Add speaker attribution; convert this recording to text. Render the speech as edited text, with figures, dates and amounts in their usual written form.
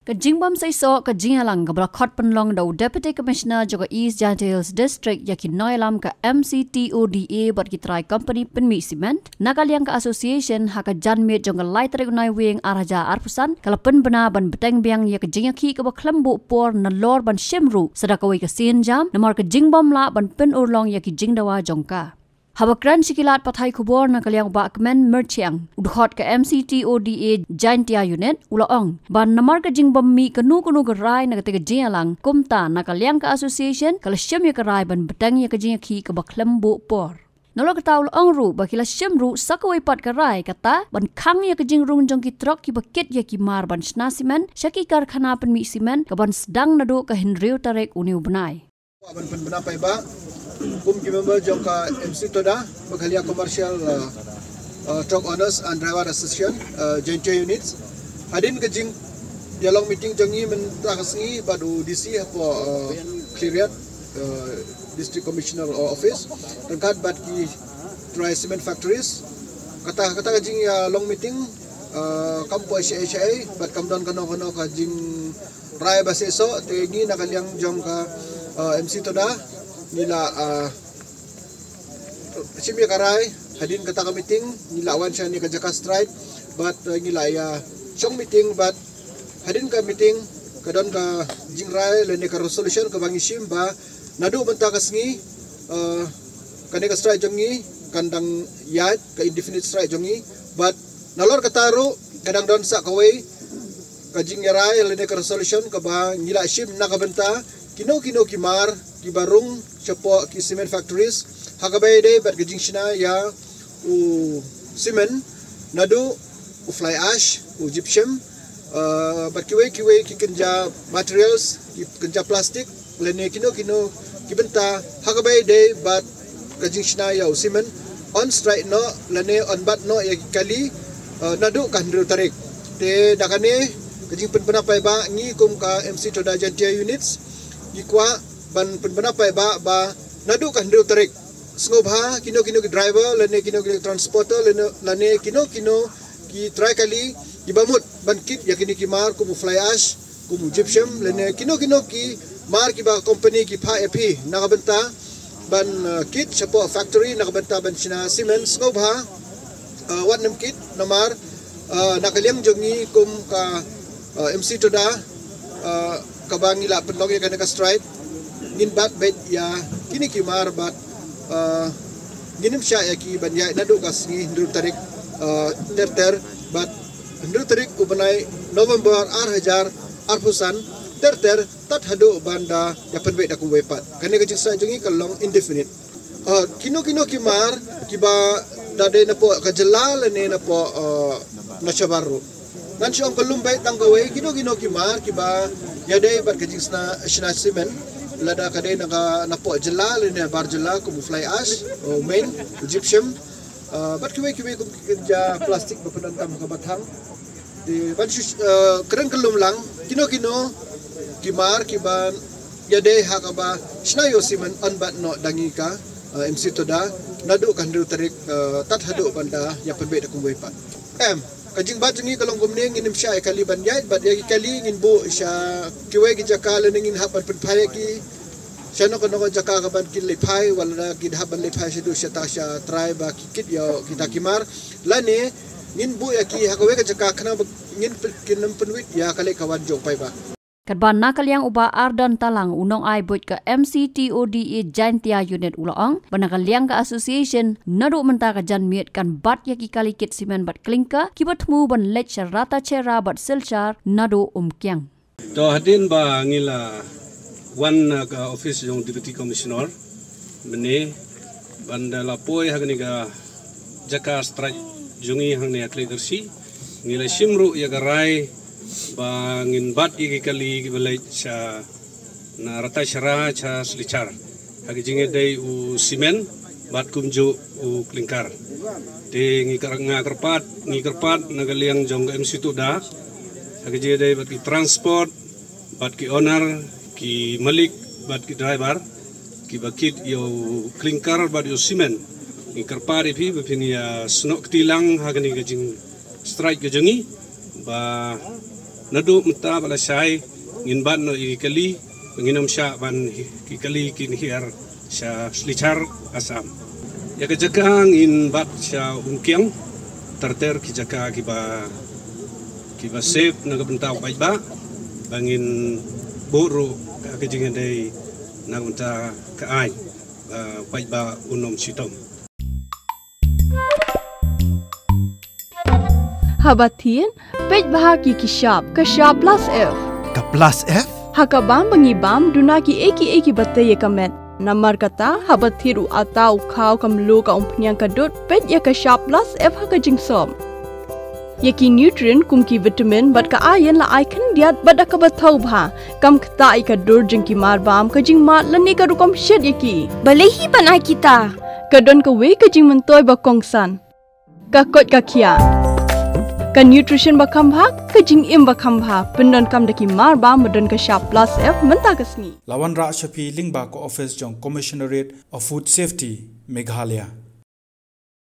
Speaker 1: Kajingbam say so kajingalang ka blakot penlong daw Deputy Commissioner Jogo East Giant Hills District yakin noilam ka MCTODA bat kitrai company penmi cement nakaliang ka association haka janmit jong lai tarik unai wing araja arpusan kalapen bena ban beteng biang ya kajingaki ka baklambu por na lor ban shimru sadakawai ka sin jam namar kajingbam la ban pen urlong yaki jingdawa jongka. Habakran sikilat pathai kubor na kaliang bakmen merchiang udhot ka MCTODA Giantia unit ulaong ban namar ka jingbam mi kanu ka rai na katiga jingalang kumta na kaliang ka association kalasyam ya ka rai ban betang ya ka jingaki ka baklambu por. Nolok taul ongru bakila shimru sakawai pat ka rai kata ban khang ya ka jingrung jong ki trok ki bakit ya ki mar ban shna simen syaki karkhana pen mi simen ka ban sedang nado ka hinriu tarek uniu benai.
Speaker 2: Ban pendapai ba kum ki member jong ka MC Toda Baghalia Commercial Truck Owners and Driver Association Giant Units hadin ke jing dialog meeting jongi mentakasi badu DC po clearat District Commissioner Office terkait bad ki dry cement factories kata ke jing ya long meeting kampo ACA bad kamdon kano ka jing raya baseso tengi nakaliang jong ka MC Toda nila simya karay hadin kata ka meeting nila awan siya ni kajaka strike but nila ya siyong meeting but hadin ka meeting kadon ka jingray lene ka resolution ka bangisim ba nadu banta kasngi kani ka strike jongi kandang yat ka indefinite strike jongi but nalor kataro kadang don sa kaway ka jingray lene ka resolution ka ba nila sim nakabenta kino kimar ki barung chapo ki cement factories hakabay de bat gajing shina ya u cement nadu u fly ash u gypsum bat kiwe ki kenja materials ki kenja plastik lene kino ki benta hakabay de bat gajing shina ya u cement on strike no lene on bat no ya kali nadu kan tarik te dakane gajing penapay ba ngi kum ka MC Toda Giantia units ikwa ban penapay ba nadu kan deu tarik sngobha kino ki driver lane kino transporter lane kino ki try kali ibamut ban kit yakini ki mar kumu fly ash kumu gypsum lane kino ki mar ki ba company ki pha epi nakabenta ban kit chapo factory nakabenta ban sina cement sngobha wat nam kit namar nakaliang jongi kum ka MC Toda kabangila penlong ya kana ka strike ngin bat bet ya kini kimar bat nginim sya ya ki banya nadu kasngi ndur tarik ter bat ndur tarik ubanai November 2000 ter tat hadu banda ya penbet aku wepat kani ka jingsa jungi kalong indefinite kino kimar kiba dade napo ka jelal ne napo na chabaru nan siya ang kalumbay tanggaway kino kimar kiba yade bat kajing sna cement lada kade napo jela lene bar jela kumu fly ash o main gypsum bat kiwe kum kerja plastik bapadan tam kabathang di ban keren kelum lang kino kimar kiban yade hakaba snayo cement on bat no dangika MC Toda nadu kandu tarik tat hadu banda ya pebet kum wepat kajing bat ni kalong gumning inim siya kali banyay bat ya kali ngin bu siya kiwe gi jakala ngin haban penpay ki siya no kono jaka kaban kin lepay wala gid haban lepay siya do siya ta siya try ba kikit yo kita kimar lane ngin bu ya ki hakawe ka jaka kana ngin kinam penwit ya kali kawan jong pay ba
Speaker 1: Kadban nakaliang uba Ardan Talang unong ay buat ka MCTODA Giantia unit ulaong banakaliang ka association nadu menta ka janmiet kan bat yaki kalikit simen bat klingka kibat mu ban lech rata chera bat silchar nadu umkyang.
Speaker 3: To hadin ba ngila one ka office yung Deputy Commissioner mene banda lapoy hagni ka jaka strike jungi hangni atlegersi ngila simru ya garai bangin bat igi kali balai sa na rata syara cha slichar hagi jinge dai u simen bat kumju u klingkar de ngi kerpat nagaliang jong MC Toda hagi jinge dai bat ki transport bat ki owner ki malik bat ki driver ki bakit yo klingkar bat yo simen ngi kerpat ipi bapini ya snok tilang hagi ni gajing strike gajangi ba nadu mta bala syai ngin ban no ikali nginom sya ban ikali kin hiar sya slichar asam ya kejakang in bat sya ungkyang terter kijaka kiba save naga bentau baik ba bangin buru kejingan day naga benta kaai baik ba unom sitom
Speaker 4: Habatin pej bahagi kishap plus F
Speaker 5: Ka plus F?
Speaker 4: hakabam bangibam dunaki eki batte yekamet namar kata habathiru atau khau kamlu ka umpnyang kadut pej ya kishap plus F haka jingsom yaki nutrient kumki vitamin bat ka ayen la icon diat bat ka bathau bha kam khta ka dur jingki mar bam ka jing mat lani ka rukom shed yaki
Speaker 6: Balehi panai kita.
Speaker 4: kadon ka we ka jing mentoy ba kongsan ka kot ka khia ka nutrition ba khambha ka jing im ba khambha pendon kam daki mar ba madon ka sharp plus F menta kasni
Speaker 5: Lawan Ra Shafi Lingba ko office jong Commissionerate of Food Safety Meghalaya